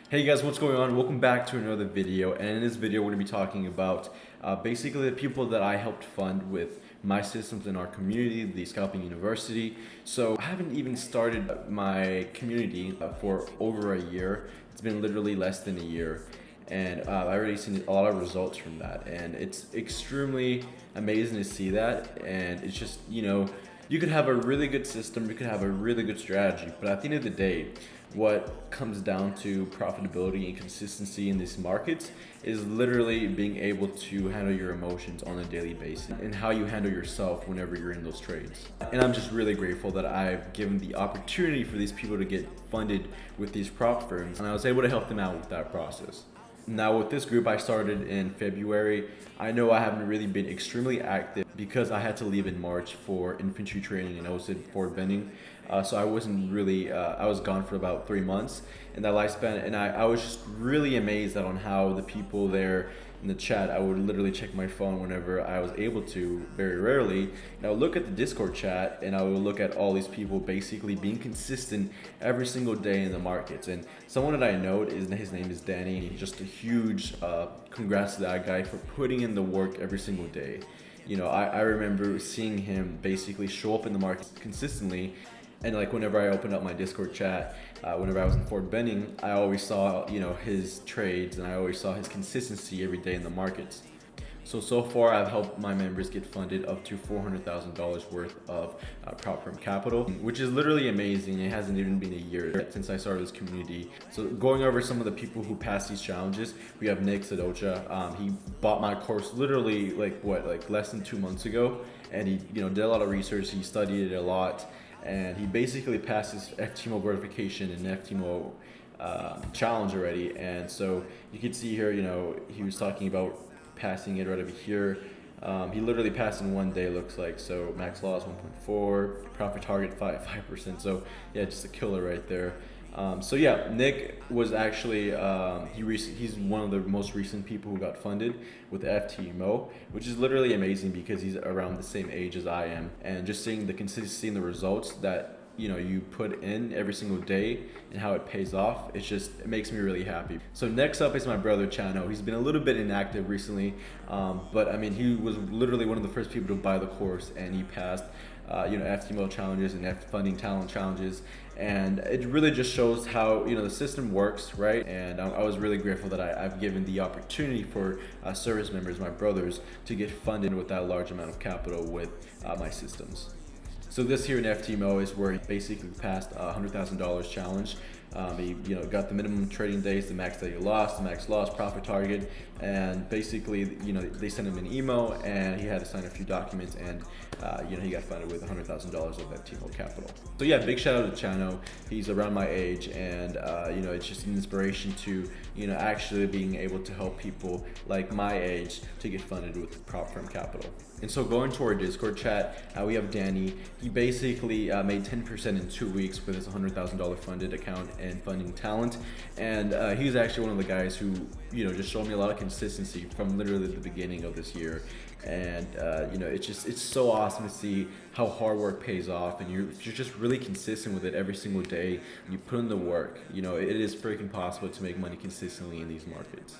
Hey guys, what's going on? Welcome back to another video, and in this video we're going to be talking about basically the people that I helped fund with my systems in our community, the Scalping University. So I haven't even started my community for over a year. It's been literally less than a year, and I already seen a lot of results from that, and it's extremely amazing to see that. And it's just, you could have a really good system, you could have a really good strategy, but at the end of the day, what comes down to profitability and consistency in these markets is literally being able to handle your emotions on a daily basis and how you handle yourself whenever you're in those trades. And I'm just really grateful that I've given the opportunity for these people to get funded with these prop firms, and I was able to help them out with that process. Now with this group I started in February, I know I haven't really been extremely active because I had to leave in March for infantry training and I was in Fort Benning. So I wasn't really, I was gone for about 3 months in that lifespan, and I was just really amazed on how the people there in the chat, I would literally check my phone whenever I was able to, very rarely, and I would look at the Discord chat and I would look at all these people basically being consistent every single day in the markets. And someone that I know is, his name is Danny, and he's just a huge congrats to that guy for putting in the work every single day. I remember seeing him basically show up in the market consistently, and like whenever I opened up my Discord chat, whenever I was in Fort Benning, I always saw his trades, and I always saw his consistency every day in the markets. So far I've helped my members get funded up to $400,000 worth of prop firm capital, which is literally amazing. It hasn't even been a year since I started this community. So going over some of the people who passed these challenges, we have Nick Sadocha. He bought my course literally like less than 2 months ago, and he did a lot of research. He studied it a lot, and he basically passed his FTMO verification and FTMO challenge already. And so you can see here, he was talking about passing it right over here. He literally passed in one day, looks like. So max loss 1.4, profit target 5%. So yeah, just a killer right there. So yeah, Nick was actually he's one of the most recent people who got funded with the FTMO, which is literally amazing because he's around the same age as I am, and just seeing the consistency and the results that you put in every single day and how it pays off, it makes me really happy. So next up is my brother Chano. He's been a little bit inactive recently, but I mean, he was literally one of the first people to buy the course, and he passed FTMO challenges and funding talent challenges, and it really just shows how the system works, right? And I was really grateful that I've given the opportunity for service members, my brothers, to get funded with that large amount of capital with my systems. So this here in FTMO is where he basically passed a $100,000 challenge. He got the minimum trading days, the max that he lost, the max loss, profit target, and basically they sent him an email, and he had to sign a few documents, and he got funded with $100,000 of FTMO capital. So yeah, big shout out to Chano. He's around my age, and it's just an inspiration to actually being able to help people like my age to get funded with prop firm capital. And so going to our Discord chat, we have Danny. He basically made 10% in 2 weeks with his $100,000 funded account and funding talent. And he's actually one of the guys who, just showed me a lot of consistency from literally the beginning of this year. And it's so awesome to see how hard work pays off, and you're just really consistent with it every single day. You put in the work. It is freaking possible to make money consistently in these markets.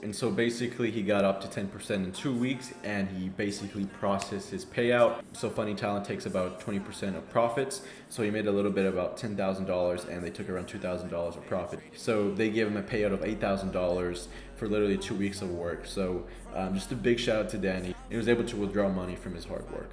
And so basically he got up to 10% in 2 weeks, and he basically processed his payout. So funding talent takes about 20% of profits. So he made a little bit, about $10,000, and they took around $2,000 of profit. So they gave him a payout of $8,000 for literally 2 weeks of work. So just a big shout out to Danny. He was able to withdraw money from his hard work.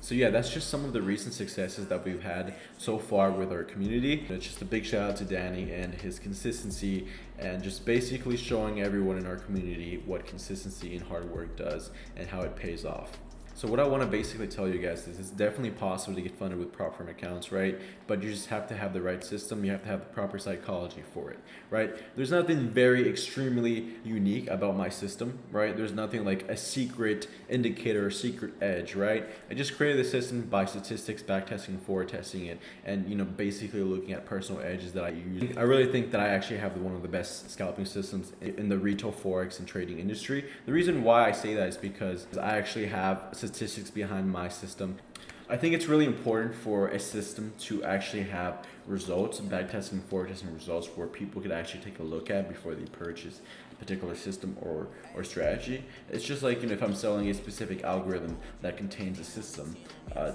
So yeah, that's just some of the recent successes that we've had so far with our community. It's just a big shout out to Danny and his consistency, and just basically showing everyone in our community what consistency and hard work does and how it pays off. So what I want to basically tell you guys is it's definitely possible to get funded with prop firm accounts, right? But you just have to have the right system. You have to have the proper psychology for it, right? There's nothing very extremely unique about my system, right? There's nothing like a secret indicator or secret edge, right? I just created the system by statistics, backtesting, forward testing it, and basically looking at personal edges that I use. I really think that I actually have one of the best scalping systems in the retail forex and trading industry. The reason why I say that is because I actually have statistics behind my system. I think it's really important for a system to actually have results, back testing, forward testing results where people could actually take a look at before they purchase a particular system or strategy. It's just like, if I'm selling a specific algorithm that contains a system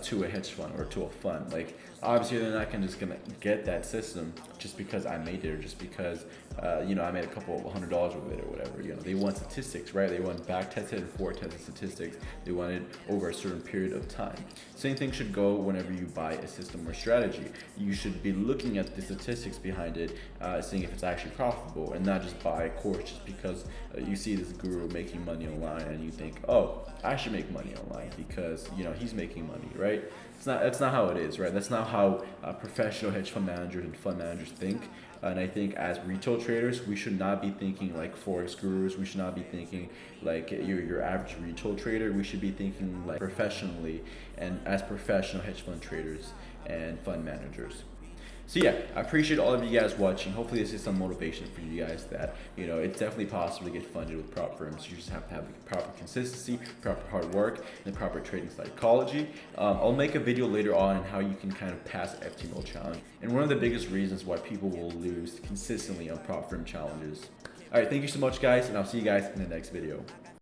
to a hedge fund or to a fund, like obviously they're not just gonna get that system just because I made it or just because I made a couple of $100 with it or whatever. They want statistics, right? They want back tested and forward tested statistics. They want it over a certain period of time. Same thing should go whenever you buy a system or strategy. You should be looking at the statistics behind it, seeing if it's actually profitable, and not just buy a course just because you see this guru making money online and you think, oh, I should make money online because he's making money, right? That's not how it is, right? That's not how professional hedge fund managers and fund managers think. And I think as retail traders, we should not be thinking like forex gurus. We should not be thinking like your average retail trader. We should be thinking like professionally and as professional hedge fund traders and fund managers. So yeah, I appreciate all of you guys watching. Hopefully this is some motivation for you guys that, it's definitely possible to get funded with prop firms. You just have to have the proper consistency, proper hard work, and the proper trading psychology. I'll make a video later on how you can kind of pass the FTMO challenge. And one of the biggest reasons why people will lose consistently on prop firm challenges. All right, thank you so much guys, and I'll see you guys in the next video.